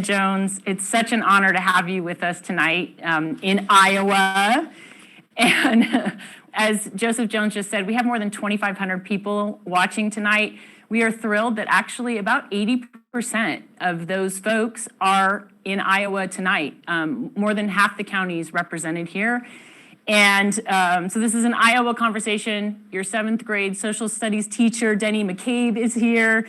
Jones. It's such an honor to have you with us tonight in Iowa. And as Joseph Jones just said, we have more than 2,500 people watching tonight. We are thrilled that actually about 80% of those folks are in Iowa tonight. More than half the county is represented here. And so this is an Iowa conversation. Your 7th grade social studies teacher, Denny McCabe, is here.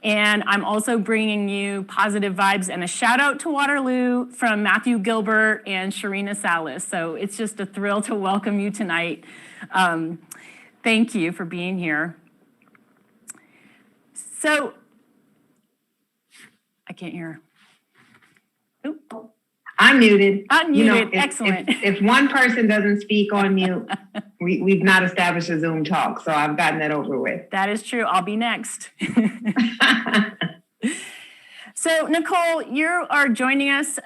And I'm also bringing you positive vibes and a shout out to Waterloo from Matthew Gilbert and Sharina Salas. So it's just a thrill to welcome you tonight. Thank you for being here. So, I can't hear. Oop. I'm muted. Unmuted, you know, excellent. If one person doesn't speak on mute, we've not established a Zoom talk, so I've gotten that over with. That is true. I'll be next. So, Nicole, you are joining us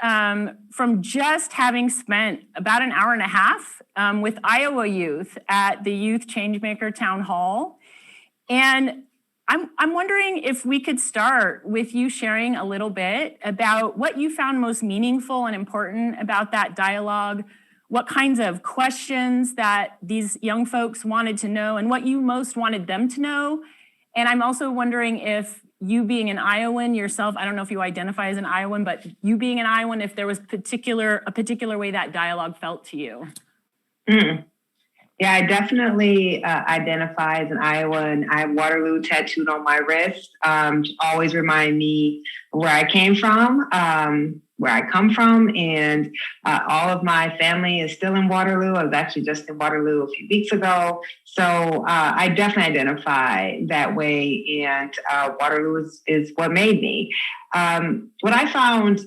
from just having spent about an hour and a half with Iowa youth at the Youth Changemaker Town Hall. And I'm wondering if we could start with you sharing a little bit about what you found most meaningful and important about that dialogue, what kinds of questions that these young folks wanted to know, and what you most wanted them to know. And I'm also wondering if you being an Iowan yourself, I don't know if you identify as an Iowan, but you being an Iowan, if there was a particular way that dialogue felt to you. Yeah, I definitely identify as an Iowan. I have Waterloo tattooed on my wrist. Always remind me where I came from, where I come from, and all of my family is still in Waterloo. I was actually just in Waterloo a few weeks ago. So I definitely identify that way, and Waterloo is what made me. What I found,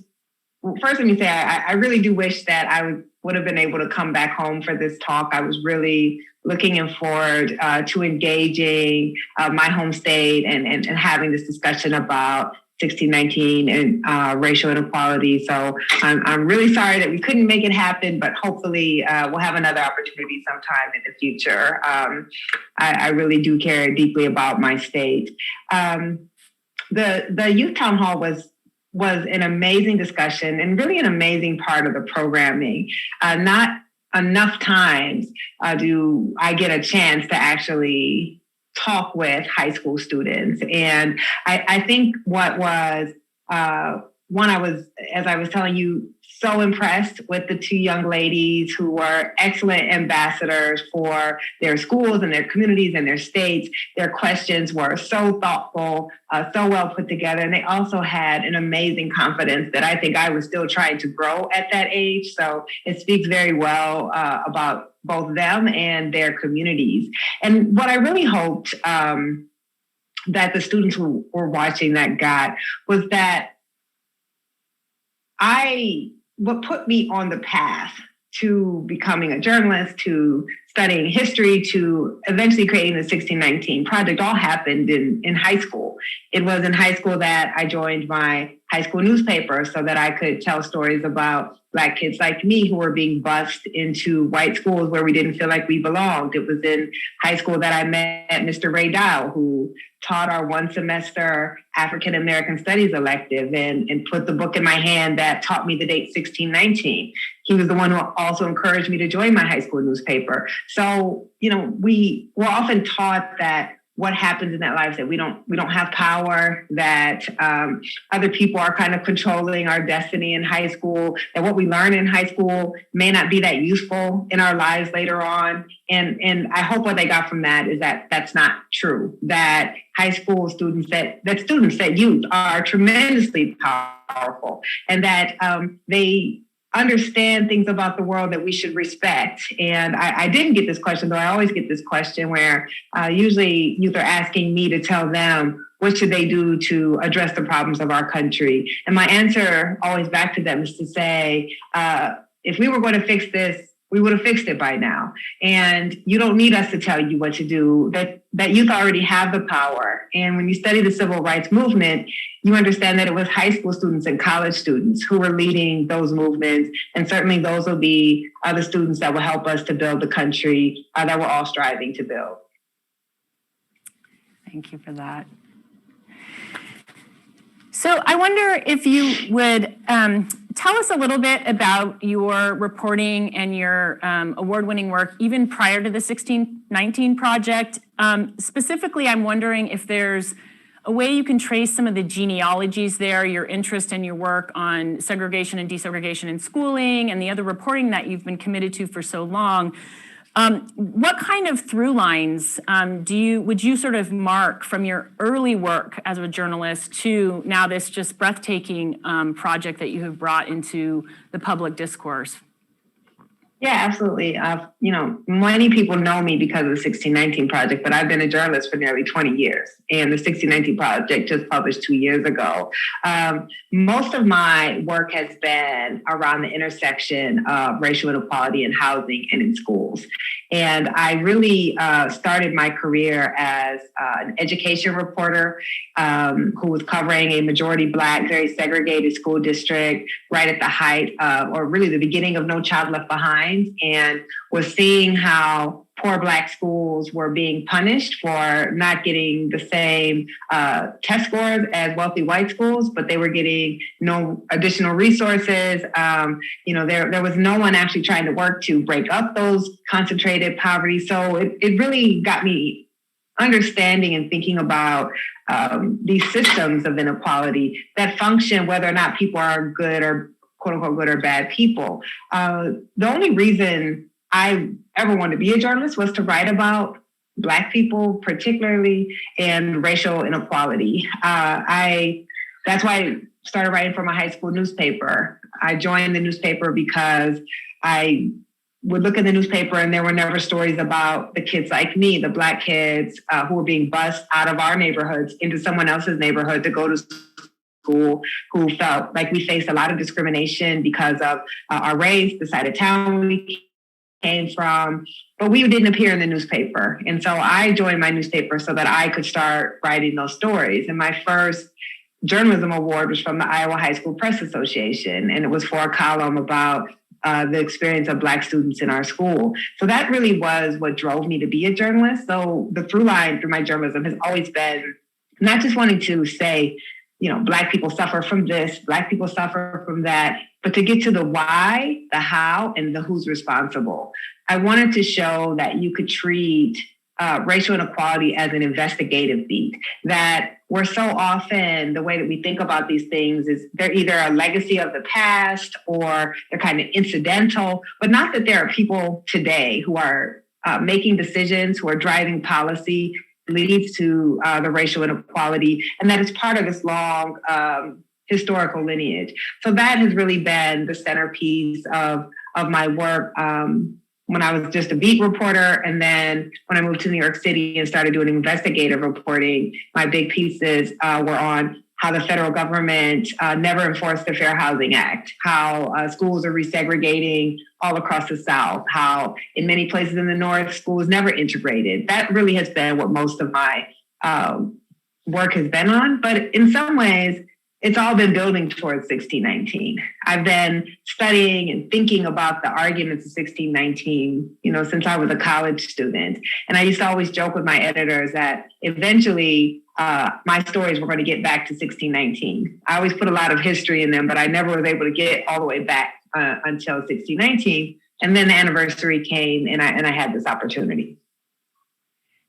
first let me say, I really do wish that I would have been able to come back home for this talk. I was really looking forward to engaging my home state and having this discussion about 1619 and racial inequality. So I'm really sorry that we couldn't make it happen, but hopefully we'll have another opportunity sometime in the future. I really do care deeply about my state. The Youth Town Hall was an amazing discussion and really an amazing part of the programming. Not enough times do I get a chance to actually talk with high school students. And I think what was, as I was telling you, so impressed with the 2 young ladies who were excellent ambassadors for their schools and their communities and their states. Their questions were so thoughtful, so well put together. And they also had an amazing confidence that I think I was still trying to grow at that age. So it speaks very well about both them and their communities. And what I really hoped that the students who were watching that got was that what put me on the path to becoming a journalist, to studying history, to eventually creating the 1619 Project all happened in high school. It was in high school that I joined my high school newspaper so that I could tell stories about Black kids like me who were being bused into white schools where we didn't feel like we belonged. It was in high school that I met Mr. Ray Dow, who taught our 1 semester African American Studies elective and put the book in my hand that taught me the date 1619. He was the one who also encouraged me to join my high school newspaper. So, you know, we were often taught that what happens in that life, that we don't have power, that other people are kind of controlling our destiny in high school, that what we learn in high school may not be that useful in our lives later on. And I hope what they got from that is that that's not true, that high school students, that youth are tremendously powerful, and that they understand things about the world that we should respect. And I didn't get this question, though I always get this question where usually youth are asking me to tell them what should they do to address the problems of our country. And my answer always back to them is to say, if we were going to fix this, we would have fixed it by now. And you don't need us to tell you what to do, that youth already have the power. And when you study the civil rights movement, you understand that it was high school students and college students who were leading those movements. And certainly those will be the students that will help us to build the country that we're all striving to build. Thank you for that. So I wonder if you would tell us a little bit about your reporting and your award-winning work even prior to the 1619 Project. Specifically, I'm wondering if there's a way you can trace some of the genealogies there, your interest and your work on segregation and desegregation in schooling and the other reporting that you've been committed to for so long. What kind of through lines would you sort of mark from your early work as a journalist to now this just breathtaking project that you have brought into the public discourse? Yeah, absolutely. Many people know me because of the 1619 Project, but I've been a journalist for nearly 20 years. And the 1619 Project just published 2 years ago. Most of my work has been around the intersection of racial inequality in housing and in schools. And I really started my career as an education reporter who was covering a majority Black, very segregated school district right at the height or really the beginning of No Child Left Behind, and was seeing how poor Black schools were being punished for not getting the same test scores as wealthy white schools, but they were getting no additional resources. There was no one actually trying to work to break up those concentrated poverty. So it really got me understanding and thinking about these systems of inequality that function whether or not people are good or quote unquote good or bad people. The only reason I ever wanted to be a journalist was to write about Black people, particularly, and racial inequality. That's why I started writing for my high school newspaper. I joined the newspaper because I would look at the newspaper and there were never stories about the kids like me, the Black kids who were being bused out of our neighborhoods into someone else's neighborhood to go to school, who felt like we faced a lot of discrimination because of our race, the side of town we came from, but we didn't appear in the newspaper. And so I joined my newspaper so that I could start writing those stories. And my first journalism award was from the Iowa High School Press Association, and it was for a column about the experience of Black students in our school. So that really was what drove me to be a journalist. So the through line through my journalism has always been not just wanting to say, Black people suffer from this, Black people suffer from that, but to get to the why, the how, and the who's responsible. I wanted to show that you could treat racial inequality as an investigative beat, that we're so often, the way that we think about these things is they're either a legacy of the past or they're kind of incidental, but not that there are people today who are making decisions, who are driving policy leads to the racial inequality, and that is part of this long historical lineage. So that has really been the centerpiece of my work when I was just a beat reporter. And then when I moved to New York City and started doing investigative reporting, my big pieces were on how the federal government never enforced the Fair Housing Act, how schools are resegregating all across the South, how in many places in the North, schools never integrated. That really has been what most of my work has been on. But in some ways, it's all been building towards 1619. I've been studying and thinking about the arguments of 1619, since I was a college student. And I used to always joke with my editors that eventually my stories were going to get back to 1619. I always put a lot of history in them, but I never was able to get all the way back until 1619. And then the anniversary came and I had this opportunity.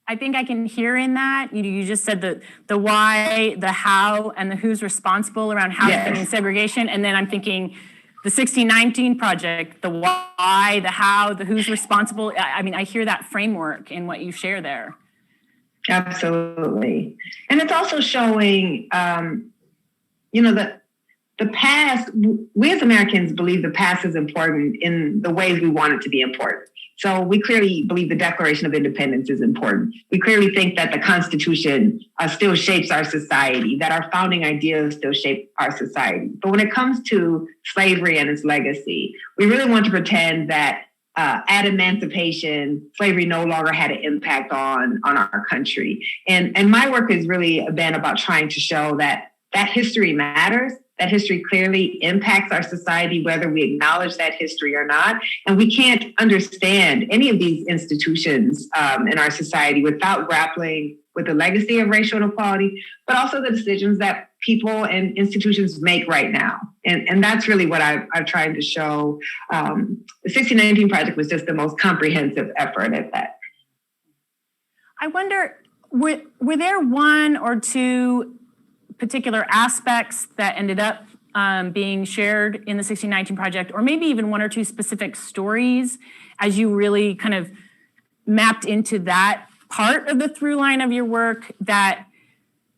I think I can hear in that. You just said the why, the how, and the who's responsible around housing and segregation. And then I'm thinking the 1619 Project, the why, the how, the who's responsible. I mean, I hear that framework in what you share there. Absolutely. And it's also showing, the past, we as Americans believe the past is important in the ways we want it to be important. So we clearly believe the Declaration of Independence is important. We clearly think that the Constitution still shapes our society, that our founding ideas still shape our society. But when it comes to slavery and its legacy, we really want to pretend that at emancipation, slavery no longer had an impact on our country. And my work has really been about trying to show that history matters. That history clearly impacts our society, whether we acknowledge that history or not. And we can't understand any of these institutions in our society without grappling with the legacy of racial inequality, but also the decisions that people and institutions make right now. And that's really what I've tried to show. The 1619 Project was just the most comprehensive effort at that. I wonder, were there one or two particular aspects that ended up being shared in the 1619 Project, or maybe even one or two specific stories as you really kind of mapped into that part of the through line of your work that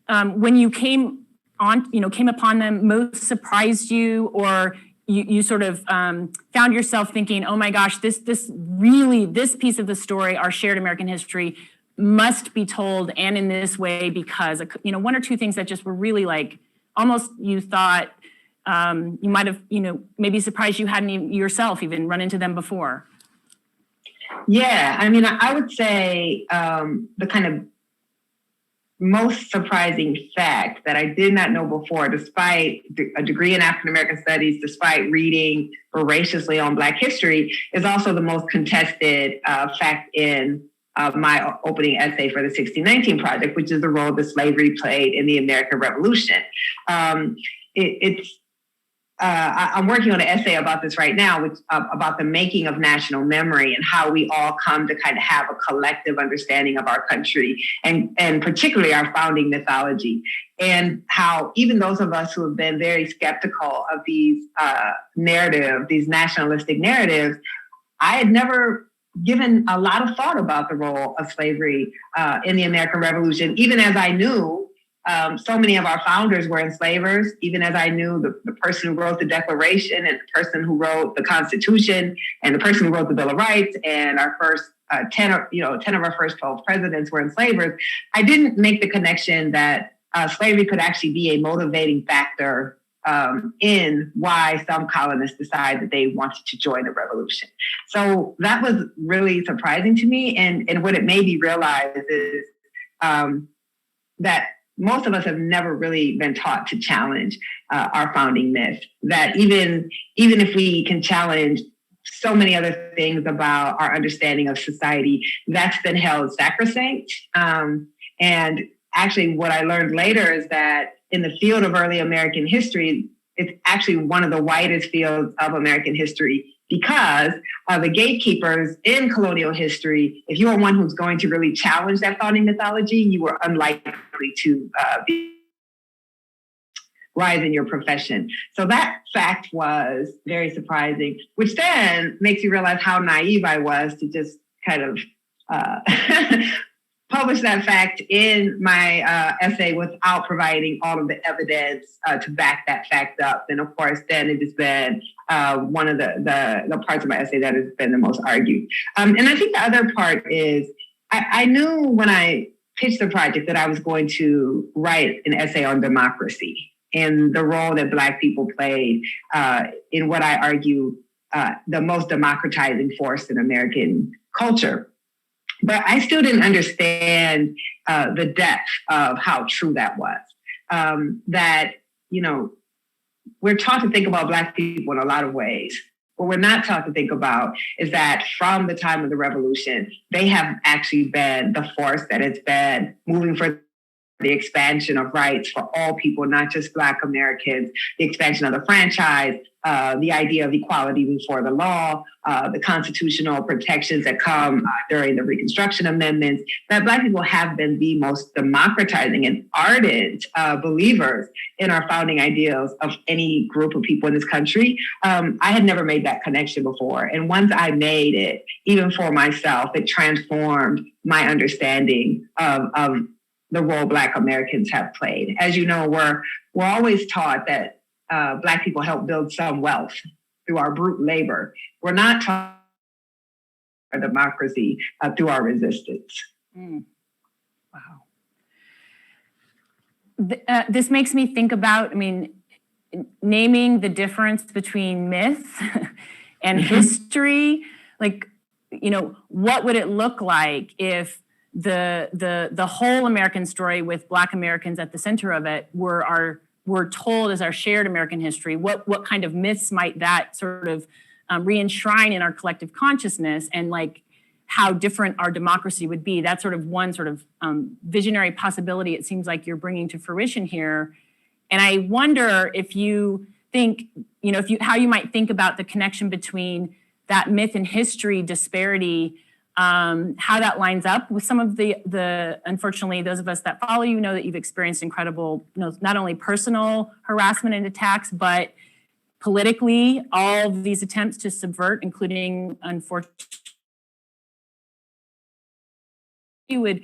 when you came upon them most surprised you, or you sort of found yourself thinking, oh my gosh, this piece of the story, our shared American history, must be told and in this way because, one or two things that just were really like, almost you thought you might have, maybe surprised you hadn't even yourself even run into them before. Yeah, I mean, I would say the kind of most surprising fact that I did not know before, despite a degree in African American studies, despite reading voraciously on Black history, is also the most contested fact in my opening essay for the 1619 Project, which is the role that slavery played in the American Revolution. I'm working on an essay about this right now, which about the making of national memory and how we all come to kind of have a collective understanding of our country and particularly our founding mythology, and how even those of us who have been very skeptical of these these nationalistic narratives, I had never given a lot of thought about the role of slavery in the American Revolution, even as I knew so many of our founders were enslavers, even as I knew the person who wrote the Declaration and the person who wrote the Constitution and the person who wrote the Bill of Rights and our first 10 of our first 12 presidents were enslavers. I didn't make the connection that slavery could actually be a motivating factor in why some colonists decided that they wanted to join the revolution. So that was really surprising to me. And what it made me realize is that most of us have never really been taught to challenge our founding myth. That even if we can challenge so many other things about our understanding of society, that's been held sacrosanct. And actually, what I learned later is that in the field of early American history, it's actually one of the widest fields of American history because the gatekeepers in colonial history, if you are one who's going to really challenge that founding mythology, you were unlikely to rise in your profession. So that fact was very surprising, which then makes you realize how naive I was to just kind of publish that fact in my essay without providing all of the evidence to back that fact up. And of course, then it has been one of the parts of my essay that has been the most argued. And I think the other part is I knew when I pitched the project that I was going to write an essay on democracy and the role that Black people played in what I argue the most democratizing force in American culture. But I still didn't understand the depth of how true that was. That, we're taught to think about Black people in a lot of ways. What we're not taught to think about is that from the time of the revolution, they have actually been the force that has been moving for the expansion of rights for all people, not just Black Americans, the expansion of the franchise, the idea of equality before the law, the constitutional protections that come during the Reconstruction amendments, that Black people have been the most democratizing and ardent believers in our founding ideals of any group of people in this country. I had never made that connection before. And once I made it, even for myself, it transformed my understanding of the role Black Americans have played. As you know, we're always taught that Black people help build some wealth through our brute labor. We're not taught our democracy through our resistance. Wow. This makes me think about, naming the difference between myth and history. Like, what would it look like if the whole American story with Black Americans at the center of it were told as our shared American history? What kind of myths might that sort of re-enshrine in our collective consciousness, and like how different our democracy would be? That's sort of one sort of visionary possibility it seems like you're bringing to fruition here. And I wonder if you think, how you might think about the connection between that myth and history disparity, how that lines up with some of the unfortunately, those of us that follow you know that you've experienced incredible, not only personal harassment and attacks, but politically, all of these attempts to subvert, including, unfortunately, you would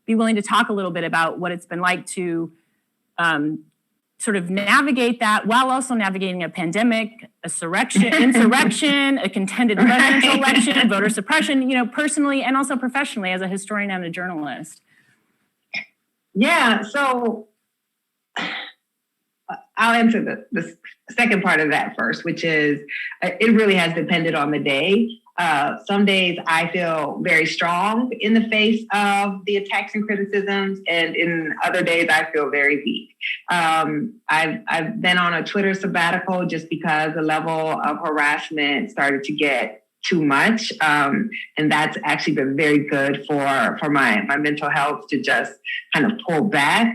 be willing to talk a little bit about what it's been like to sort of navigate that while also navigating a pandemic, insurrection, a contended presidential election, voter suppression, personally and also professionally as a historian and a journalist. Yeah, so I'll answer the second part of that first, which is it really has depended on the day. Some days I feel very strong in the face of the attacks and criticisms, and in other days I feel very weak. I've been on a Twitter sabbatical just because the level of harassment started to get too much, and that's actually been very good for my mental health to just kind of pull back.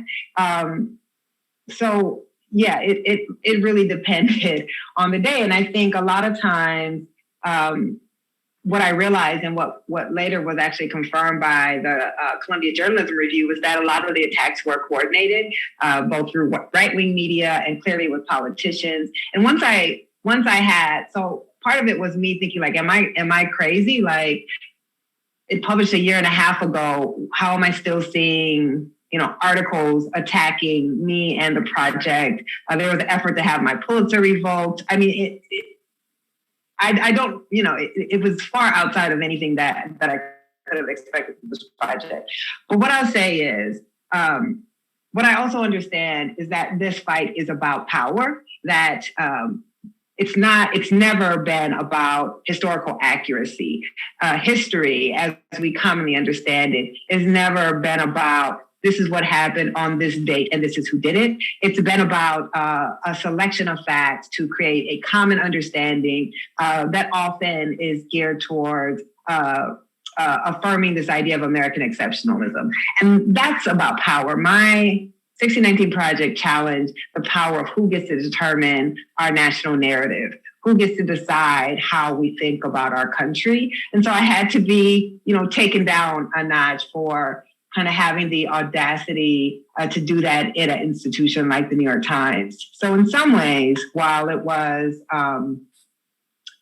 So yeah, it really depended on the day, and I think a lot of times. What I realized and what later was actually confirmed by the Columbia Journalism Review was that a lot of the attacks were coordinated, both through right-wing media and clearly with politicians. And once I had, so part of it was me thinking like, am I crazy? Like, it published a year and a half ago. How am I still seeing articles attacking me and the project? There was an effort to have my Pulitzer revoked. I mean, I don't, it was far outside of anything that I could have expected from this project. But what I'll say is, what I also understand is that this fight is about power, that it's never been about historical accuracy. History, as we commonly understand it, has never been about this is what happened on this date and this is who did it. It's been about a selection of facts to create a common understanding that often is geared towards affirming this idea of American exceptionalism. And that's about power. My 1619 Project challenged the power of who gets to determine our national narrative, who gets to decide how we think about our country. And so I had to be, taken down a notch for kind of having the audacity to do that in an institution like the New York Times. So in some ways, while it was,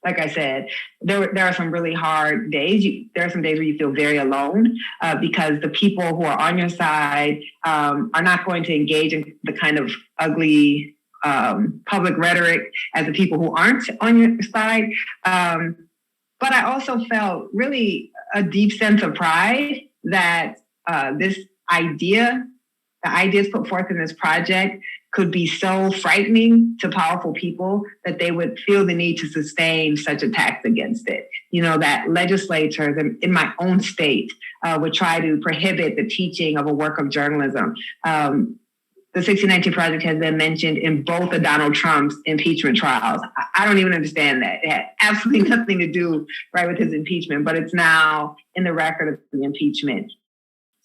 like I said, there are some really hard days. There are some days where you feel very alone because the people who are on your side are not going to engage in the kind of ugly public rhetoric as the people who aren't on your side. But I also felt really a deep sense of pride that this idea, the ideas put forth in this project could be so frightening to powerful people that they would feel the need to sustain such attacks against it. That legislators in my own state would try to prohibit the teaching of a work of journalism. The 1619 Project has been mentioned in both of Donald Trump's impeachment trials. I don't even understand that. It had absolutely nothing to do with his impeachment, but it's now in the record of the impeachment.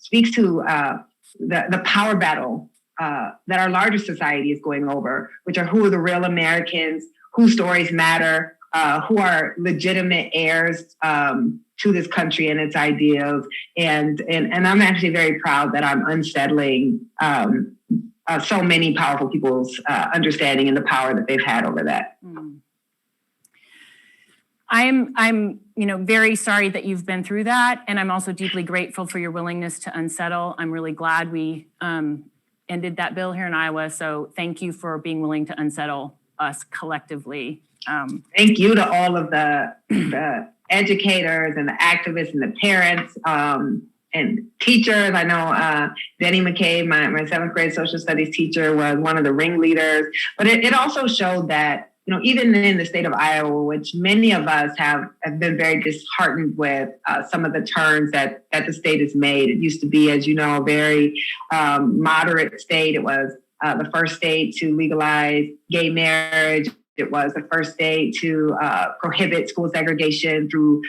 Speaks to the power battle that our larger society is going over, which are who are the real Americans, whose stories matter, who are legitimate heirs to this country and its ideals. And I'm actually very proud that I'm unsettling so many powerful people's understanding and the power that they've had over that. I'm very sorry that you've been through that. And I'm also deeply grateful for your willingness to unsettle. I'm really glad we ended that bill here in Iowa. So thank you for being willing to unsettle us collectively. Thank you to all of the educators and the activists and the parents and teachers. I know Denny McCabe, my seventh grade social studies teacher, was one of the ringleaders. But it also showed that, even in the state of Iowa, which many of us have been very disheartened with some of the turns that the state has made. It used to be, as you know, a very moderate state. It was the first state to legalize gay marriage. It was the first state to prohibit school segregation through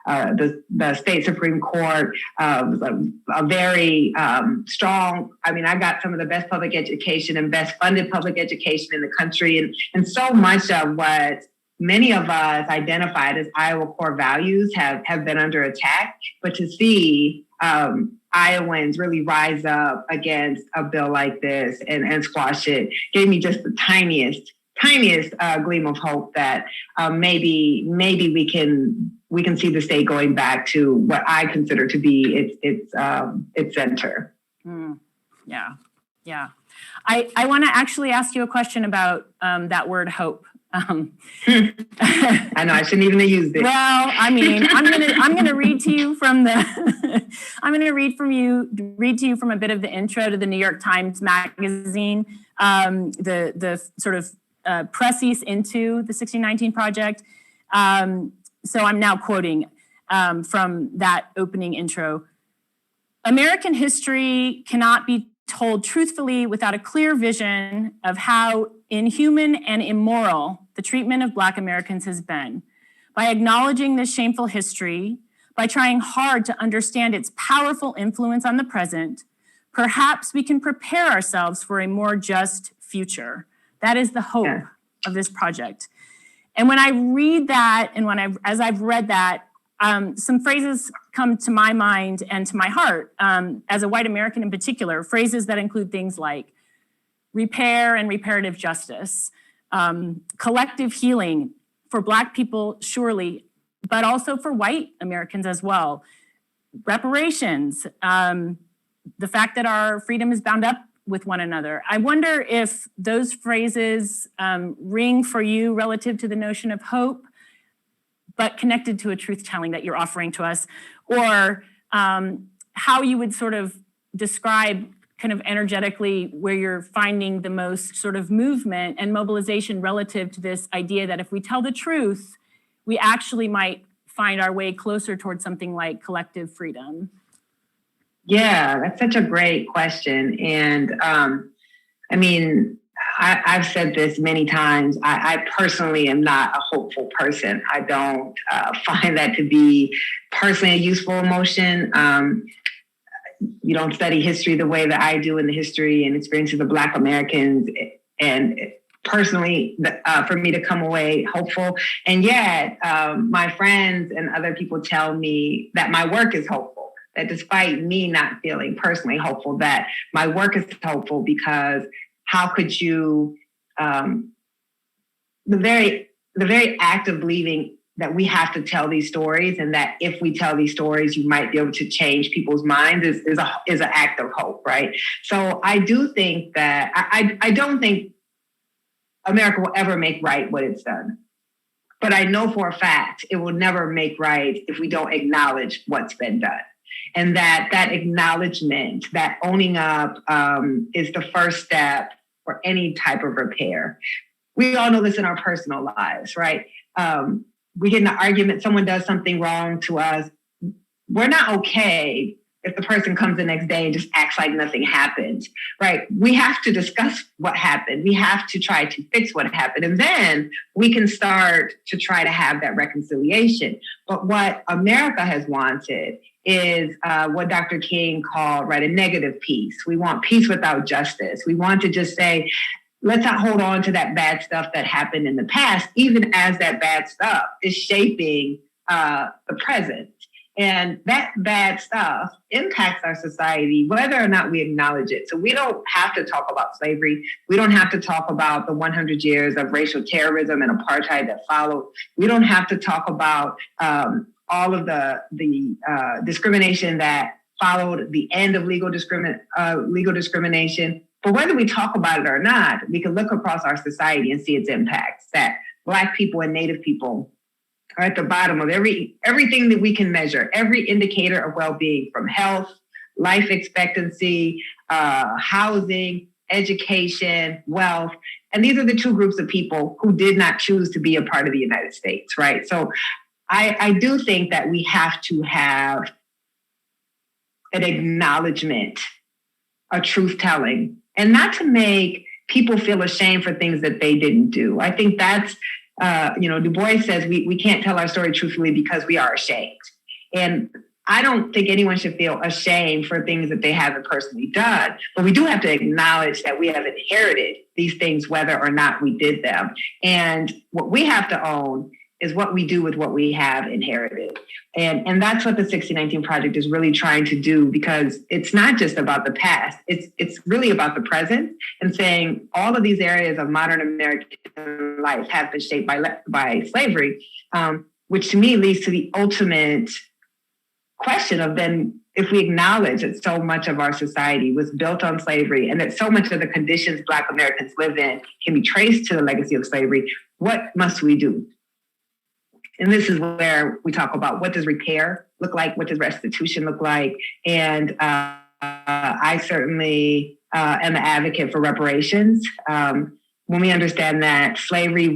the state Supreme Court was a very strong. I mean, I got some of the best public education and best funded public education in the country, and so much of what many of us identified as Iowa core values have been under attack. But to see Iowans really rise up against a bill like this and squash it gave me just the tiniest gleam of hope that maybe we can see the state going back to what I consider to be its center. Yeah. I want to actually ask you a question about that word hope. I know I shouldn't even have used it. Well, I mean, I'm gonna read to you from the I'm gonna read to you from a bit of the intro to the New York Times Magazine, the sort of preface into the 1619 Project. So I'm now quoting from that opening intro. American history cannot be told truthfully without a clear vision of how inhuman and immoral the treatment of Black Americans has been. By acknowledging this shameful history, by trying hard to understand its powerful influence on the present, perhaps we can prepare ourselves for a more just future. That is the hope of this project. And when I read that, and as I've read that, some phrases come to my mind and to my heart, as a white American in particular, phrases that include things like repair and reparative justice, collective healing for Black people, surely, but also for white Americans as well, reparations, the fact that our freedom is bound up with one another. I wonder if those phrases ring for you relative to the notion of hope, but connected to a truth telling that you're offering to us, or how you would sort of describe kind of energetically where you're finding the most sort of movement and mobilization relative to this idea that if we tell the truth, we actually might find our way closer towards something like collective freedom. Yeah, that's such a great question. And I mean, I've said this many times. I personally am not a hopeful person. I don't find that to be personally a useful emotion. You don't study history the way that I do in the history and experiences of Black Americans. And personally, for me to come away hopeful. And yet, my friends and other people tell me that my work is hopeful, that despite me not feeling personally hopeful, that my work is hopeful because how could you, the very act of believing that we have to tell these stories, and that if we tell these stories, you might be able to change people's minds is an act of hope, right? So I do think that, I don't think America will ever make right what it's done. But I know for a fact it will never make right if we don't acknowledge what's been done. And that acknowledgement, that owning up is the first step for any type of repair. We all know this in our personal lives, right? We get in an argument, someone does something wrong to us. We're not okay if the person comes the next day and just acts like nothing happened, right? We have to discuss what happened. We have to try to fix what happened. And then we can start to try to have that reconciliation. But what America has wanted is what Dr. King called, right, a negative peace. We want peace without justice. We want to just say, let's not hold on to that bad stuff that happened in the past, even as that bad stuff is shaping the present. And that bad stuff impacts our society, whether or not we acknowledge it. So we don't have to talk about slavery. We don't have to talk about the 100 years of racial terrorism and apartheid that followed. We don't have to talk about all of the discrimination that followed the end of legal discrimination. But whether we talk about it or not, we can look across our society and see its impacts, that Black people and Native people are at the bottom of everything that we can measure, every indicator of well-being, from health, life expectancy, housing, education, wealth. And these are the two groups of people who did not choose to be a part of the United States, right? So I do think that we have to have an acknowledgement, a truth-telling, and not to make people feel ashamed for things that they didn't do. I think that's Du Bois says we can't tell our story truthfully because we are ashamed. And I don't think anyone should feel ashamed for things that they haven't personally done, but we do have to acknowledge that we have inherited these things, whether or not we did them. And what we have to own is what we do with what we have inherited. And that's what the 1619 Project is really trying to do, because it's not just about the past, it's really about the present, and saying all of these areas of modern American life have been shaped by slavery, which to me leads to the ultimate question of then, if we acknowledge that so much of our society was built on slavery and that so much of the conditions Black Americans live in can be traced to the legacy of slavery, what must we do? And this is where we talk about, what does repair look like? What does restitution look like? And I certainly am an advocate for reparations. When we understand that slavery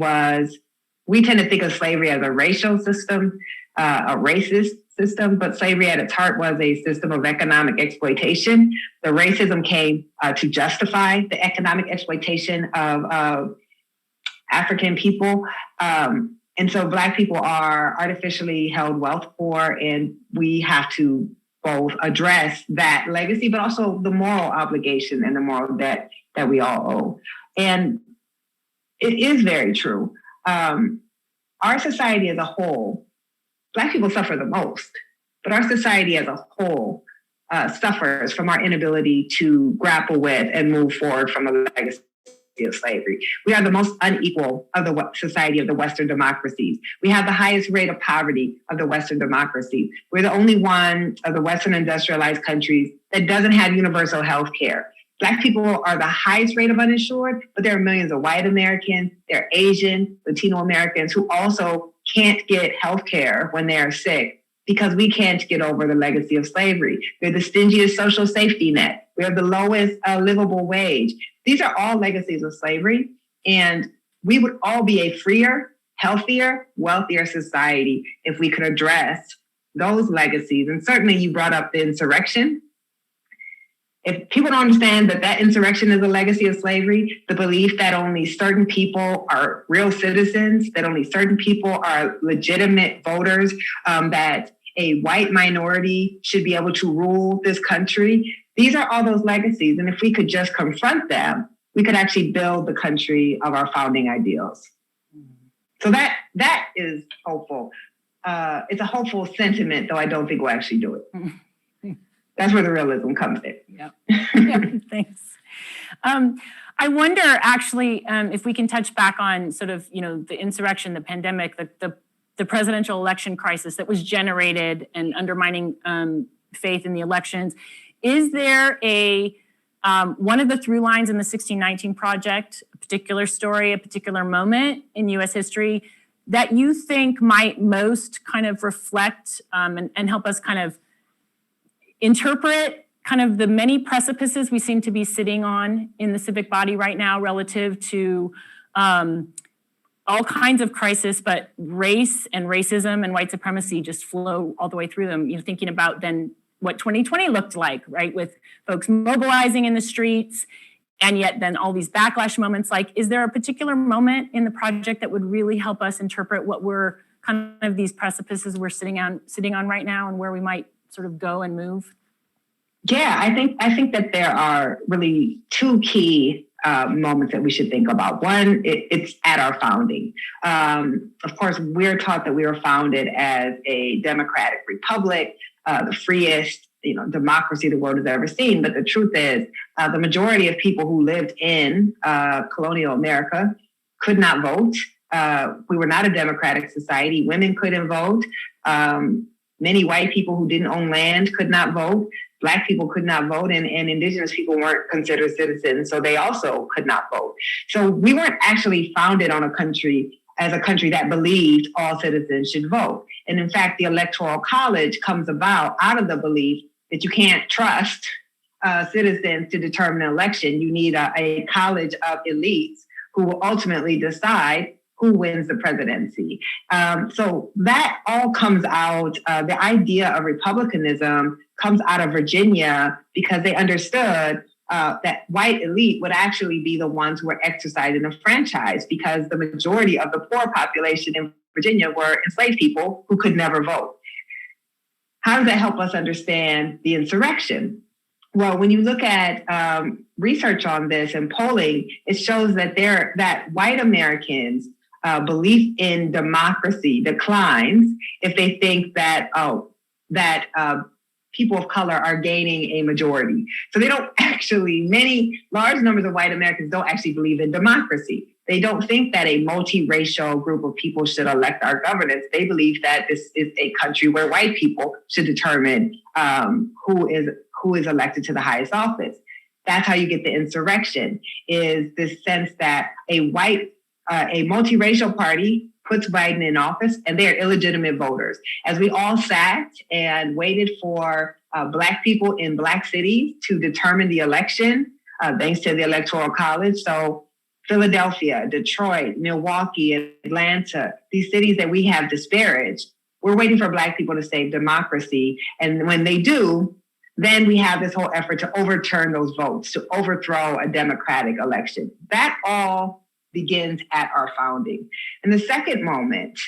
we tend to think of slavery as a racial system, a racist system, but slavery at its heart was a system of economic exploitation. The racism came to justify the economic exploitation of African people. And so Black people are artificially held wealth poor, and we have to both address that legacy, but also the moral obligation and the moral debt that we all owe. And it is very true. Our society as a whole, Black people suffer the most, but our society as a whole suffers from our inability to grapple with and move forward from a legacy of slavery. We are the most unequal of the society of the Western democracies. We have the highest rate of poverty of the Western democracies. We're the only one of the Western industrialized countries that doesn't have universal health care. Black people are the highest rate of uninsured, but there are millions of white Americans, there are Asian, Latino Americans who also can't get health care when they are sick because we can't get over the legacy of slavery. We're the stingiest social safety net. We have the lowest livable wage. These are all legacies of slavery, and we would all be a freer, healthier, wealthier society if we could address those legacies. And certainly you brought up the insurrection. If people don't understand that insurrection is a legacy of slavery, the belief that only certain people are real citizens, that only certain people are legitimate voters, that a white minority should be able to rule this country, these are all those legacies. And if we could just confront them, we could actually build the country of our founding ideals. So that is hopeful. It's a hopeful sentiment, though I don't think we'll actually do it. That's where the realism comes in. Yeah, thanks. I wonder, actually, if we can touch back on sort of, the insurrection, the pandemic, the presidential election crisis that was generated and undermining faith in the elections. Is there one of the through lines in the 1619 Project, a particular story, a particular moment in U.S. history that you think might most kind of reflect and help us kind of interpret kind of the many precipices we seem to be sitting on in the civic body right now relative to all kinds of crisis, but race and racism and white supremacy just flow all the way through them? Thinking about then what 2020 looked like, right? With folks mobilizing in the streets, and yet then all these backlash moments. Like, is there a particular moment in the project that would really help us interpret what we're kind of these precipices we're sitting on right now, and where we might sort of go and move? Yeah, I think that there are really two key moments that we should think about. One, it's at our founding. Of course, we're taught that we were founded as a democratic republic, the freest democracy the world has ever seen. But the truth is, the majority of people who lived in colonial America could not vote. We were not a democratic society. Women couldn't vote. Many white people who didn't own land could not vote. Black people could not vote, and indigenous people weren't considered citizens, so they also could not vote. So we weren't actually founded on a country that believed all citizens should vote. And in fact, the Electoral College comes about out of the belief that you can't trust citizens to determine an election. You need a college of elites who will ultimately decide who wins the presidency. So that all comes out, the idea of republicanism comes out of Virginia, because they understood that white elite would actually be the ones who were exercising the franchise, because the majority of the poor population in Virginia were enslaved people who could never vote. How does that help us understand the insurrection? Well, when you look at research on this and polling, it shows that white Americans' belief in democracy declines if they think that people of color are gaining a majority. So they don't actually, large numbers of white Americans don't actually believe in democracy. They don't think that a multiracial group of people should elect our governance. They believe that this is a country where white people should determine who is elected to the highest office. That's how you get the insurrection, is this sense that a multiracial party puts Biden in office and they are illegitimate voters. As we all sat and waited for Black people in Black cities to determine the election, thanks to the Electoral College. So Philadelphia, Detroit, Milwaukee, Atlanta, these cities that we have disparaged, we're waiting for Black people to save democracy. And when they do, then we have this whole effort to overturn those votes, to overthrow a democratic election. That all begins at our founding. And the second moment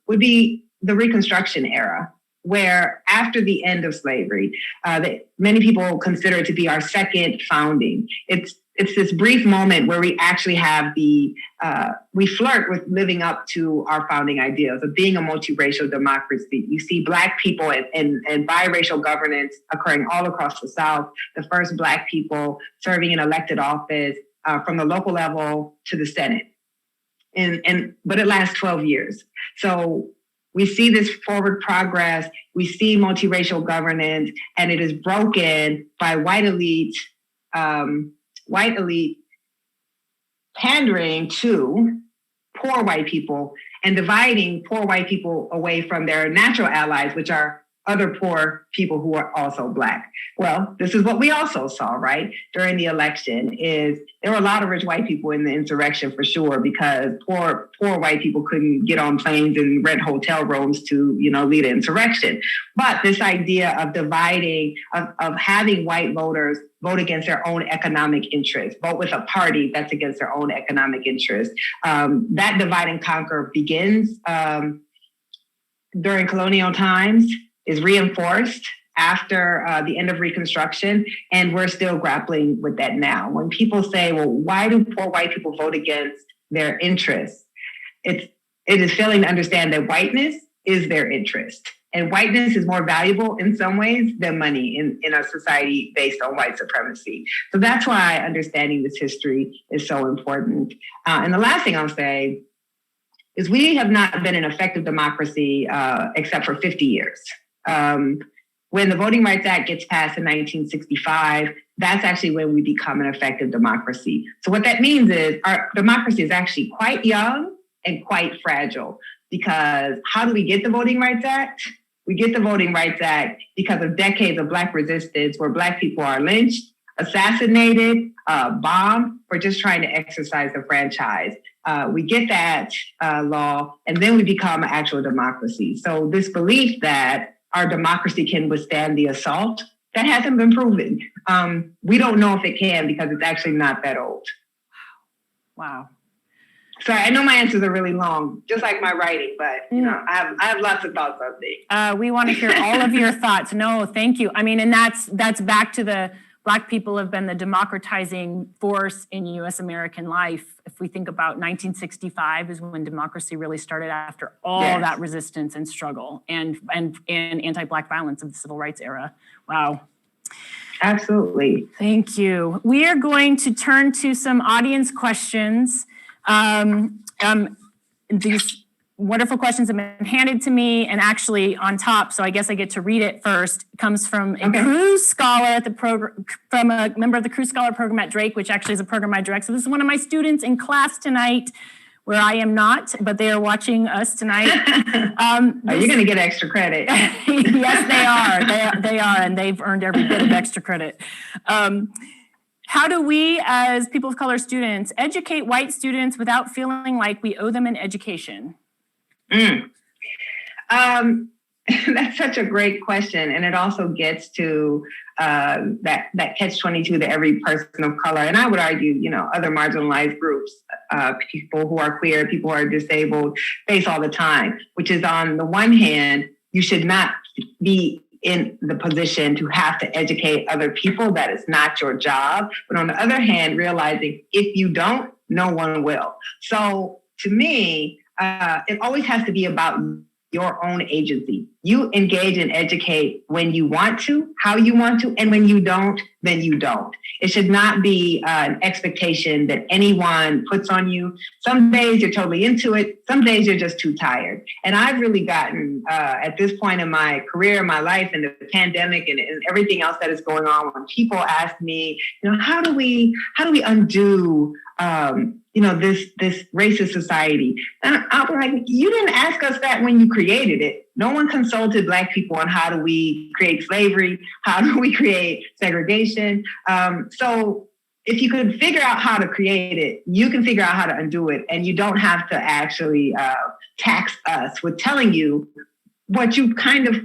would be the Reconstruction era, where after the end of slavery, that many people consider it to be our second founding. It's this brief moment where we actually have we flirt with living up to our founding ideals of being a multiracial democracy. You see Black people and biracial governance occurring all across the South, the first Black people serving in elected office from the local level to the Senate. But it lasts 12 years. So we see this forward progress, we see multiracial governance, and it is broken by white elite pandering to poor white people and dividing poor white people away from their natural allies, which are other poor people who are also Black. Well, this is what we also saw, right? During the election is there were a lot of rich white people in the insurrection for sure, because poor white people couldn't get on planes and rent hotel rooms to, lead an insurrection. But this idea of dividing, of having white voters vote against their own economic interests, vote with a party that's against their own economic interests. That divide and conquer begins during colonial times, is reinforced after the end of Reconstruction, and we're still grappling with that now. When people say, well, why do poor white people vote against their interests? It is failing to understand that whiteness is their interest. And whiteness is more valuable in some ways than money in a society based on white supremacy. So that's why understanding this history is so important. And the last thing I'll say is we have not been an effective democracy except for 50 years. When the Voting Rights Act gets passed in 1965, that's actually when we become an effective democracy. So what that means is our democracy is actually quite young and quite fragile, because how do we get the Voting Rights Act? We get the Voting Rights Act because of decades of Black resistance where Black people are lynched, assassinated, bombed for just trying to exercise the franchise. We get that law, and then we become an actual democracy. So this belief that our democracy can withstand the assault, that hasn't been proven. We don't know if it can because it's actually not that old. Wow. Sorry, I know my answers are really long, just like my writing, but I have lots of thoughts on things. We want to hear all of your thoughts. No, thank you. I mean, and that's back to the Black people have been the democratizing force in U.S. American life. If we think about 1965 is when democracy really started after all that resistance and struggle and anti-Black violence of the civil rights era. Wow. Absolutely. Thank you. We are going to turn to some audience questions. These wonderful questions have been handed to me, and actually on top, so I guess I get to read it first, comes from a Cruise Scholar at the program, from a member of the Cruise Scholar program at Drake, which actually is a program I direct. So this is one of my students in class tonight, where I am not, but they are watching us tonight. You're going to get extra credit. Yes, they are. They are, and they've earned every bit of extra credit. How do we, as people of color students, educate white students without feeling like we owe them an education? That's such a great question, and it also gets to that catch-22 that every person of color, and I would argue, other marginalized groups, people who are queer, people who are disabled, face all the time. Which is, on the one hand, you should not be in the position to have to educate other people. That is not your job. But on the other hand, realizing if you don't, no one will. So to me, it always has to be about your own agency. You engage and educate when you want to, how you want to, and when you don't, then you don't. It should not be an expectation that anyone puts on you. Some days you're totally into it. Some days you're just too tired. And I've really gotten, at this point in my career, my life, and the pandemic and everything else that is going on, when people ask me, how do we undo this racist society? And I'll be like, you didn't ask us that when you created it. No one consulted Black people on how do we create slavery? How do we create segregation? So if you could figure out how to create it, you can figure out how to undo it. And you don't have to actually tax us with telling you what you kind of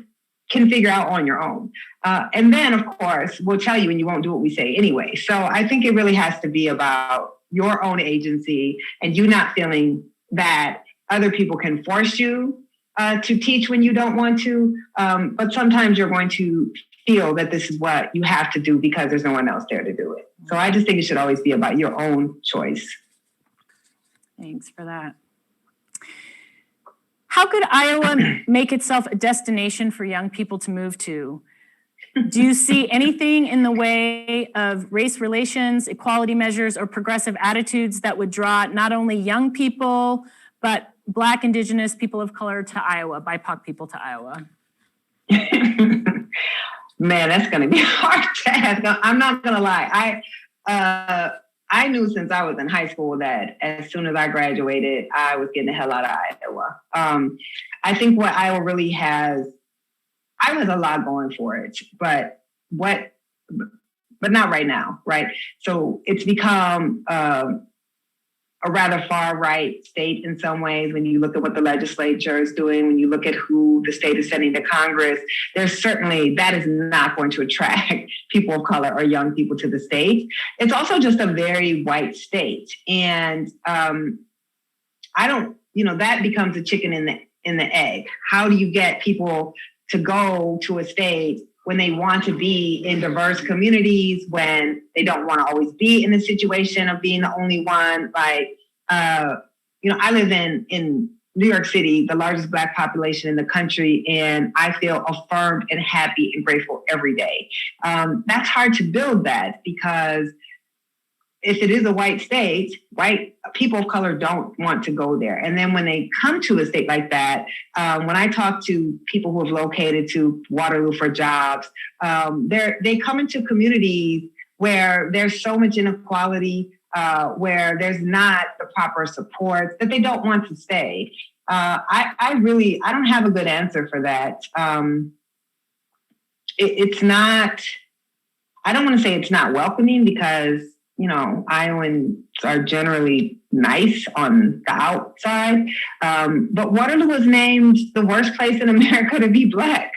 can figure out on your own. And then, of course, we'll tell you and you won't do what we say anyway. So I think it really has to be about your own agency and you not feeling that other people can force you to teach when you don't want to. But sometimes you're going to feel that this is what you have to do because there's no one else there to do it. So I just think it should always be about your own choice. Thanks for that. How could Iowa make itself a destination for young people to move to? Do you see anything in the way of race relations, equality measures, or progressive attitudes that would draw not only young people, but Black, Indigenous, people of color to Iowa, BIPOC people to Iowa? Man, that's going to be hard to ask. I'm not going to lie. I knew since I was in high school that as soon as I graduated, I was getting the hell out of Iowa. I think what Iowa really has, I was a lot going for it, but not right now, right? So it's become a rather far right state in some ways. When you look at what the legislature is doing, when you look at who the state is sending to Congress, there's certainly, that is not going to attract people of color or young people to the state. It's also just a very white state. And that becomes a chicken in the egg. How do you get people to go to a state when they want to be in diverse communities, when they don't want to always be in a situation of being the only one? Like, I live in New York City, the largest Black population in the country, and I feel affirmed and happy and grateful every day. That's hard to build that because if it is a white state, white people of color don't want to go there. And then when they come to a state like that, when I talk to people who have located to Waterloo for jobs, they come into communities where there's so much inequality, where there's not the proper support, that they don't want to stay. I don't have a good answer for that. It's not, I don't want to say it's not welcoming because Iowans are generally nice on the outside. But Waterloo was named the worst place in America to be Black.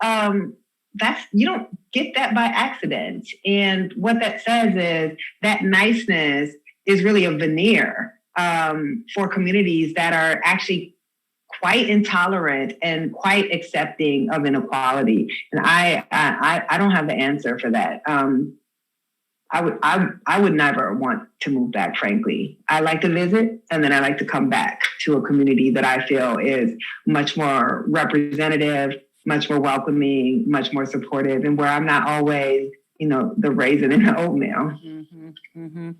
You don't get that by accident. And what that says is that niceness is really a veneer for communities that are actually quite intolerant and quite accepting of inequality. And I don't have the answer for that. I would never want to move back, frankly. I like to visit, and then I like to come back to a community that I feel is much more representative, much more welcoming, much more supportive, and where I'm not always, the raisin in the oatmeal. Mm-hmm, mm-hmm.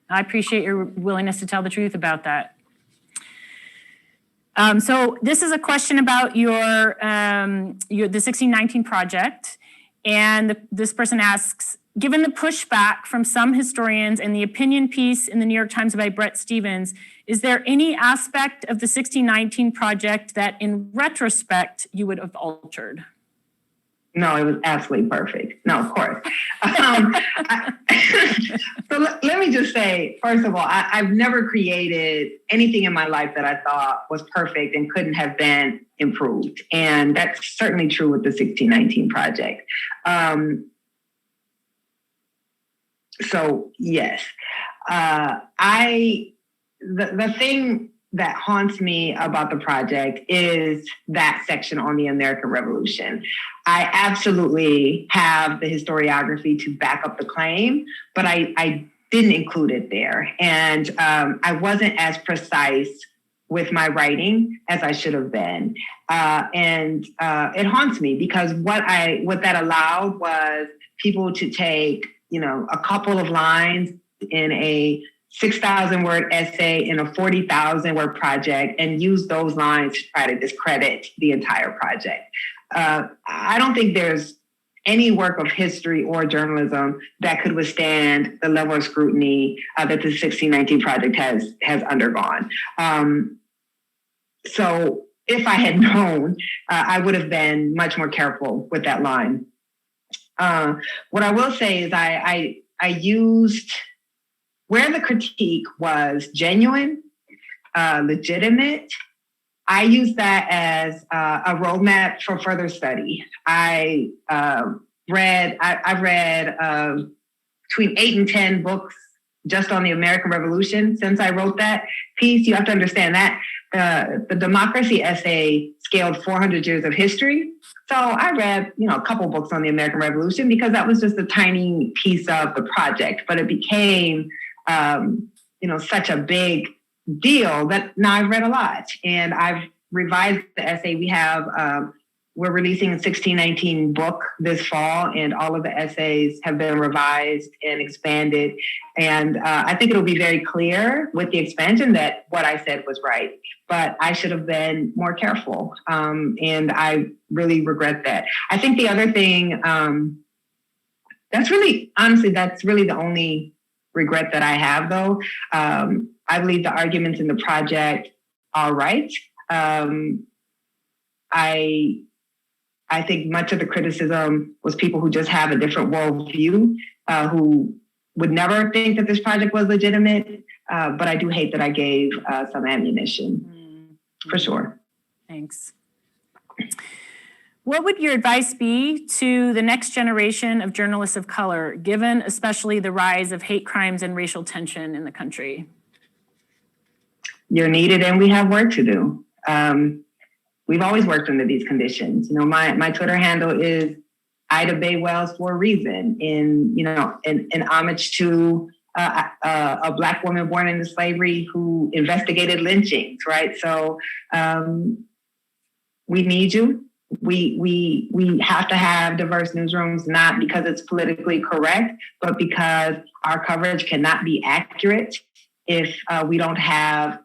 I appreciate your willingness to tell the truth about that. So this is a question about the 1619 project, and this person asks, given the pushback from some historians and the opinion piece in the New York Times by Bret Stephens, is there any aspect of the 1619 project that in retrospect you would have altered? No, it was absolutely perfect. No, of course. So let me just say, first of all, I've never created anything in my life that I thought was perfect and couldn't have been improved. And that's certainly true with the 1619 Project. So yes, the thing that haunts me about the project is that section on the American Revolution. I absolutely have the historiography to back up the claim, but I didn't include it there. And I wasn't as precise with my writing as I should have been. And it haunts me because what that allowed was people to take, a couple of lines in a 6,000 word essay in a 40,000 word project and use those lines to try to discredit the entire project. I don't think there's any work of history or journalism that could withstand the level of scrutiny that the 1619 Project has undergone. So if I had known, I would have been much more careful with that line. What I will say is I used where the critique was genuine, legitimate. I use that as a roadmap for further study. I've read between 8 and 10 books just on the American Revolution since I wrote that piece. You have to understand that the democracy essay scaled 400 years of history. So I read, a couple books on the American Revolution because that was just a tiny piece of the project, but it became such a big deal that now I've read a lot and I've revised the essay. We're releasing a 1619 book this fall and all of the essays have been revised and expanded. And I think it'll be very clear with the expansion that what I said was right, but I should have been more careful. And I really regret that. I think the other thing, that's really the only regret that I have, though. I believe the arguments in the project are right. I think much of the criticism was people who just have a different worldview, who would never think that this project was legitimate. But I do hate that I gave some ammunition, for sure. Thanks. What would your advice be to the next generation of journalists of color, given especially the rise of hate crimes and racial tension in the country? You're needed and we have work to do. We've always worked under these conditions. My Twitter handle is Ida Bae Wells for a reason, in homage to a Black woman born into slavery who investigated lynchings, right? So we need you. We have to have diverse newsrooms, not because it's politically correct, but because our coverage cannot be accurate if we don't have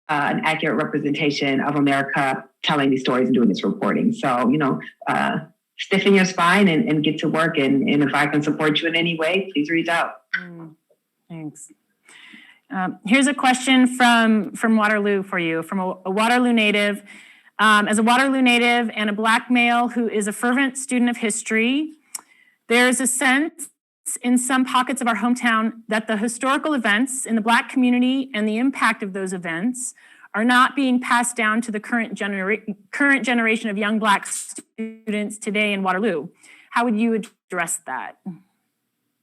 an accurate representation of America telling these stories and doing this reporting. So, stiffen your spine and get to work. And if I can support you in any way, please reach out. Thanks. Here's a question from Waterloo for you, from a Waterloo native. As a Waterloo native and a Black male who is a fervent student of history, there's a sense in some pockets of our hometown that the historical events in the Black community and the impact of those events are not being passed down to the current generation of young Black students today in Waterloo. How would you address that?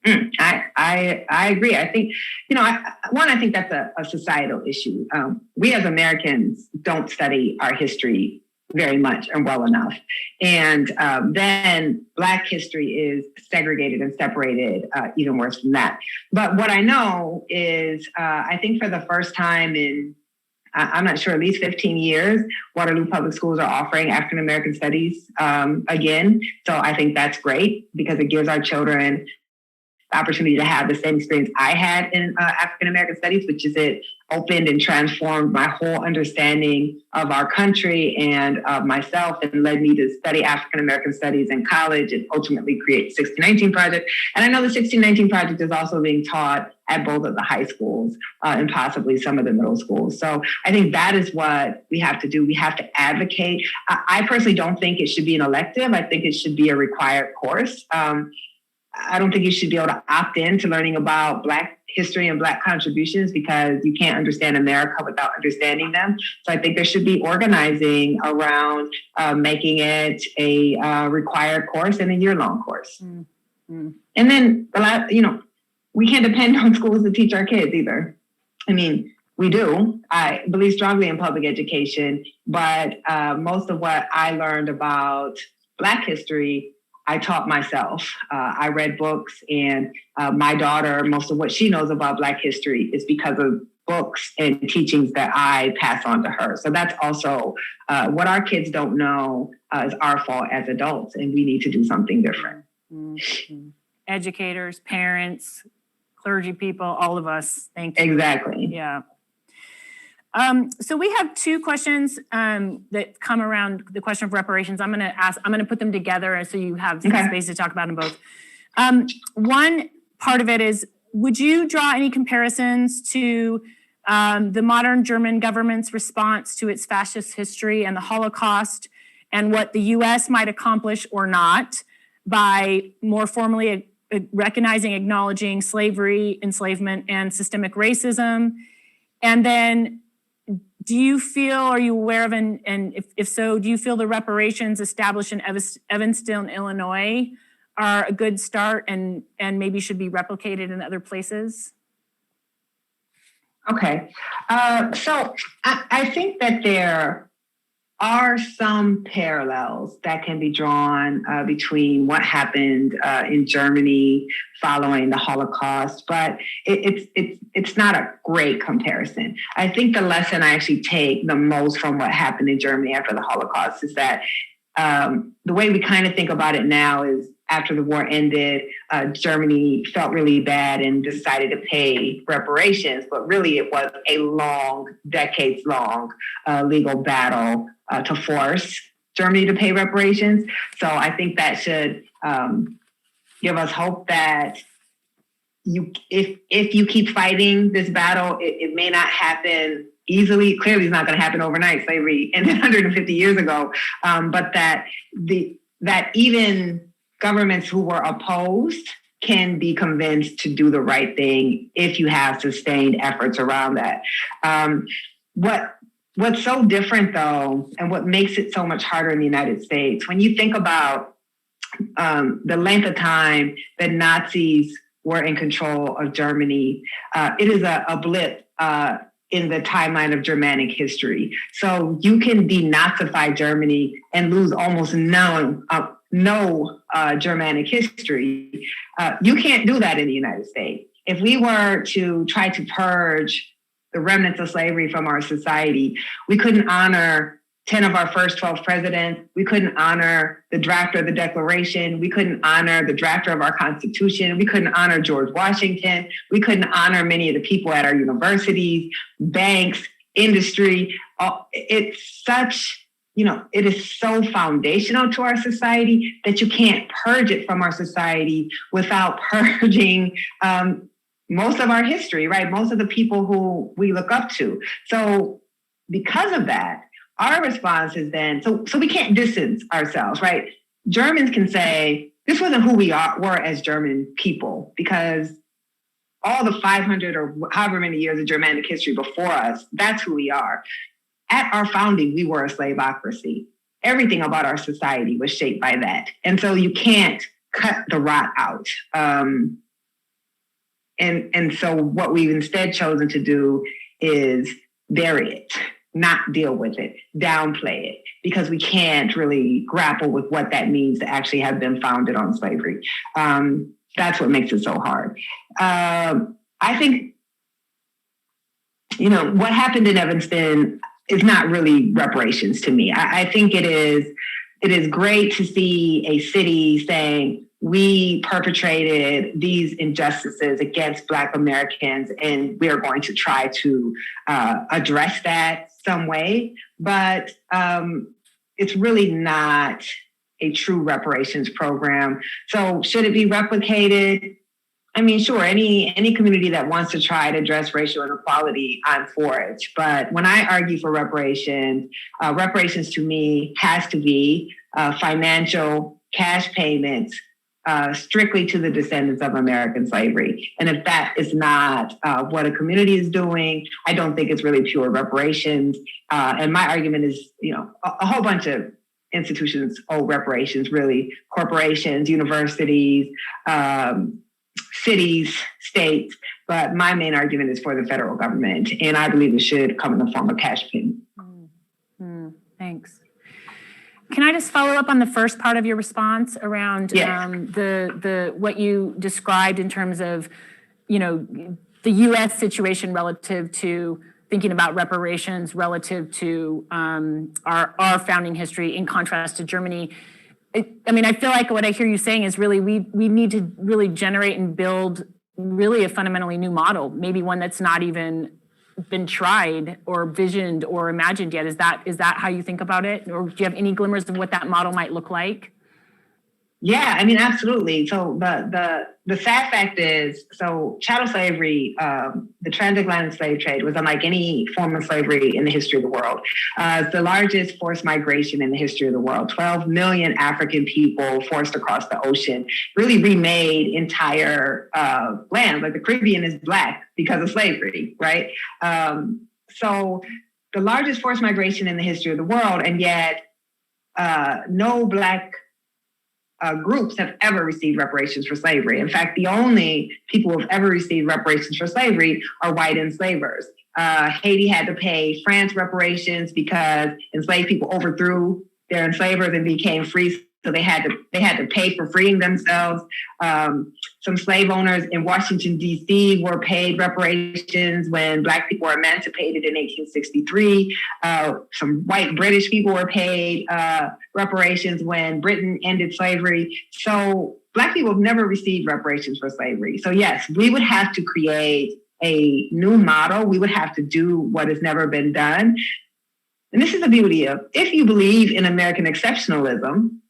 I agree. I think, I think that's a societal issue. We as Americans don't study our history very much and well enough. And then Black history is segregated and separated even worse than that. But what I know is I think for the first time in, I'm not sure, at least 15 years, Waterloo Public Schools are offering African American Studies again. So I think that's great because it gives our children the opportunity to have the same experience I had in African American studies, which is it opened and transformed my whole understanding of our country and of myself, and led me to study African American studies in college and ultimately create the 1619 Project. And I know the 1619 Project is also being taught at both of the high schools and possibly some of the middle schools. So I think that is what we have to do. We have to advocate. I personally don't think it should be an elective. I think it should be a required course. I don't think you should be able to opt in to learning about Black history and Black contributions, because you can't understand America without understanding them. So I think there should be organizing around making it a required course and a year-long course. Mm-hmm. And then, we can't depend on schools to teach our kids either. I mean, we do. I believe strongly in public education, but most of what I learned about Black history, I taught myself. I read books, and my daughter, most of what she knows about Black history is because of books and teachings that I pass on to her. So that's also what our kids don't know is our fault as adults, and we need to do something different. Mm-hmm. Educators, parents, clergy people, all of us. Thank you. Exactly. Yeah. So we have two questions that come around the question of reparations. I'm going to put them together so you have some space to talk about them both. One part of it is, would you draw any comparisons to the modern German government's response to its fascist history and the Holocaust, and what the U.S. might accomplish or not by more formally recognizing, acknowledging slavery, enslavement, and systemic racism? And then, do you feel, are you aware of, and if so, do you feel the reparations established in Evanston, Illinois are a good start and maybe should be replicated in other places? Okay. So I think that there are some parallels that can be drawn between what happened in Germany following the Holocaust, but it's not a great comparison. I think the lesson I actually take the most from what happened in Germany after the Holocaust is that the way we kind of think about it now is, after the war ended, Germany felt really bad and decided to pay reparations, but really it was a long, decades-long legal battle to force Germany to pay reparations. So I think that should give us hope that if you keep fighting this battle, it may not happen easily. Clearly, it's not going to happen overnight. Slavery ended 150 years ago, but that even governments who were opposed can be convinced to do the right thing if you have sustained efforts around that. What's so different, though, and what makes it so much harder in the United States, when you think about the length of time that Nazis were in control of Germany, it is a blip in the timeline of Germanic history. So you can denazify Germany and lose almost no Germanic history. You can't do that in the United States. If we were to try to purge the remnants of slavery from our society, we couldn't honor 10 of our first 12 presidents. We couldn't honor the drafter of the Declaration. We couldn't honor the drafter of our Constitution. We couldn't honor George Washington. We couldn't honor many of the people at our universities, banks, industry. It's such, it is so foundational to our society that you can't purge it from our society without purging most of our history, right? Most of the people who we look up to. So because of that, our response is then, so we can't distance ourselves, right? Germans can say, this wasn't who we were as German people, because all the 500 or however many years of Germanic history before us, that's who we are. At our founding, we were a slaveocracy. Everything about our society was shaped by that. And so you can't cut the rot out. And so what we've instead chosen to do is bury it, not deal with it, downplay it, because we can't really grapple with what that means to actually have been founded on slavery. That's what makes it so hard. I think, what happened in Evanston is not really reparations to me. I think it is great to see a city saying, we perpetrated these injustices against Black Americans, and we are going to try to address that some way. But it's really not a true reparations program. So should it be replicated? I mean, sure, any community that wants to try to address racial inequality, I'm for it. But when I argue for reparations, reparations to me has to be financial cash payments strictly to the descendants of American slavery. And if that is not what a community is doing, I don't think it's really pure reparations. And my argument is, a whole bunch of institutions owe reparations, really, corporations, universities, cities, states. But my main argument is for the federal government. And I believe it should come in the form of cash payment. Thanks. Can I just follow up on the first part of your response around the what you described in terms of, the U.S. situation relative to thinking about reparations relative to our founding history in contrast to Germany? I feel like what I hear you saying is really we need to really generate and build really a fundamentally new model, maybe one that's not even been tried or visioned or imagined yet. Is that how you think about it? Or do you have any glimmers of what that model might look like? Yeah, absolutely. So the sad fact is, chattel slavery, the transatlantic slave trade was unlike any form of slavery in the history of the world. It's the largest forced migration in the history of the world. 12 million African people forced across the ocean, really remade entire lands. Like the Caribbean is Black because of slavery, right? So the largest forced migration in the history of the world, and yet no Black groups have ever received reparations for slavery. In fact, the only people who have ever received reparations for slavery are white enslavers. Haiti had to pay France reparations because enslaved people overthrew their enslavers and became free, so they had to pay for freeing themselves. Some slave owners in Washington, D.C. were paid reparations when Black people were emancipated in 1863. Some white British people were paid reparations when Britain ended slavery. So Black people have never received reparations for slavery. So yes, we would have to create a new model. We would have to do what has never been done. And this is the beauty of, if you believe in American exceptionalism,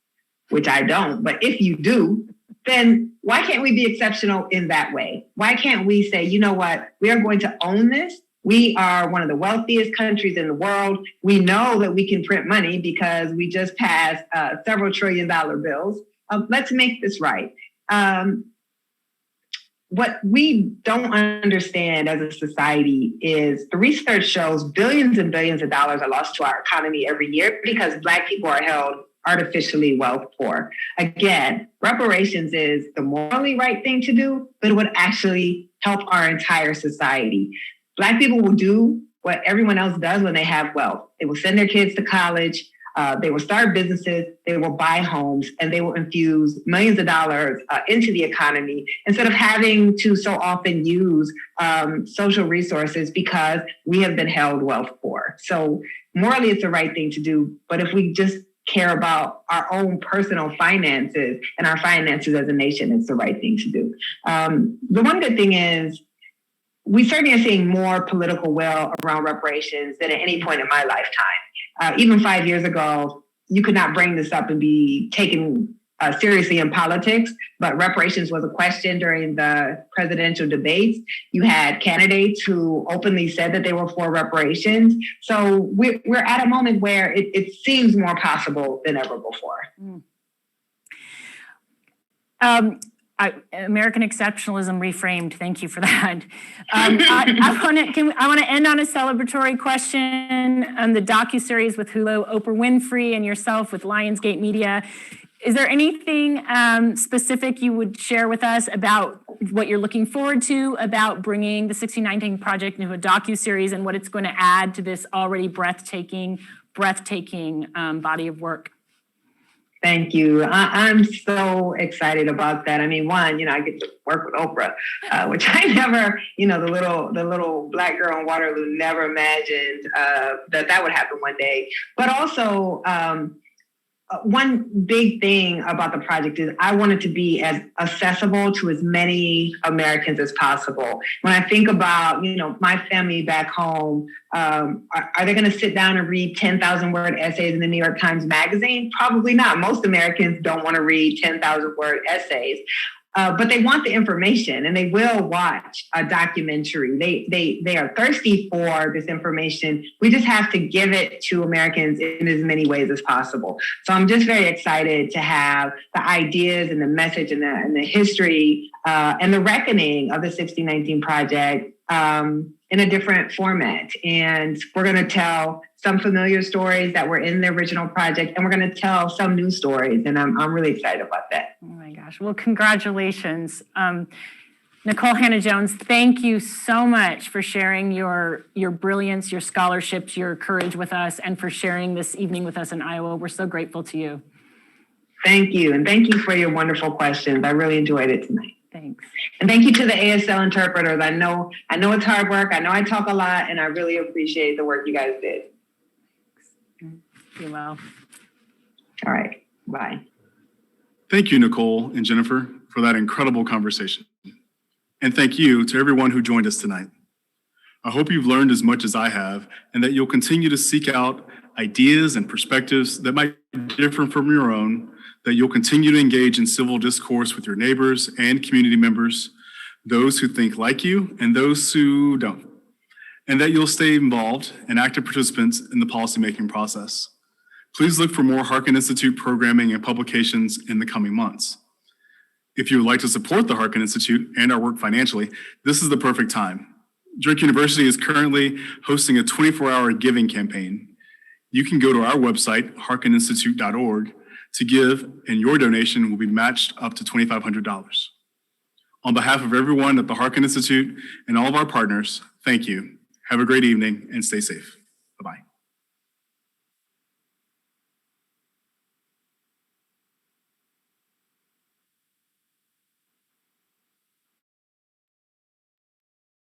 which I don't, but if you do, then why can't we be exceptional in that way? Why can't we say, you know what, we are going to own this. We are one of the wealthiest countries in the world. We know that we can print money because we just passed several $1 trillion bills. Let's make this right. What we don't understand as a society is the research shows billions and billions of dollars are lost to our economy every year because Black people are held artificially wealth poor. Again, reparations is the morally right thing to do, but it would actually help our entire society. Black people will do what everyone else does when they have wealth. They will send their kids to college, they will start businesses, they will buy homes, and they will infuse millions of dollars into the economy instead of having to so often use social resources because we have been held wealth poor. So morally, it's the right thing to do. But if we just care about our own personal finances and our finances as a nation, it's the right thing to do. The one good thing is we certainly are seeing more political will around reparations than at any point in my lifetime. Even 5 years ago, you could not bring this up and be taken seriously in politics, but reparations was a question during the presidential debates. You had candidates who openly said that they were for reparations. So we're at a moment where it seems more possible than ever before. American exceptionalism reframed. Thank you for that. I want to end on a celebratory question on the docuseries with Hulu, Oprah Winfrey, and yourself with Lionsgate Media. Is there anything specific you would share with us about what you're looking forward to about bringing the 1619 Project into a docuseries and what it's going to add to this already breathtaking body of work? Thank you. I'm so excited about that. I mean, one, I get to work with Oprah, which I never, the little Black girl in Waterloo never imagined that would happen one day. But also, one big thing about the project is I want it to be as accessible to as many Americans as possible. When I think about, my family back home, are they going to sit down and read 10,000 word essays in the New York Times Magazine? Probably not. Most Americans don't want to read 10,000 word essays. But they want the information, and they will watch a documentary. They are thirsty for this information. We just have to give it to Americans in as many ways as possible. So I'm just very excited to have the ideas and the message and the history and the reckoning of the 1619 Project in a different format. And we're going to tell some familiar stories that were in the original project, and we're going to tell some new stories. And I'm really excited about that. Oh my gosh. Well, congratulations. Nikole Hannah-Jones, thank you so much for sharing your brilliance, your scholarships, your courage with us, and for sharing this evening with us in Iowa. We're so grateful to you. Thank you. And thank you for your wonderful questions. I really enjoyed it tonight. Thanks. And thank you to the ASL interpreters. I know it's hard work. I know I talk a lot, and I really appreciate the work you guys did. Be well. All right. Bye. Thank you, Nikole and Jennifer, for that incredible conversation. And thank you to everyone who joined us tonight. I hope you've learned as much as I have, and that you'll continue to seek out ideas and perspectives that might be different from your own, that you'll continue to engage in civil discourse with your neighbors and community members, those who think like you and those who don't, and that you'll stay involved and active participants in the policymaking process. Please look for more Harkin Institute programming and publications in the coming months. If you would like to support the Harkin Institute and our work financially, this is the perfect time. Drake University is currently hosting a 24-hour giving campaign. You can go to our website, harkininstitute.org, to give, and your donation will be matched up to $2,500. On behalf of everyone at the Harkin Institute and all of our partners, thank you. Have a great evening and stay safe.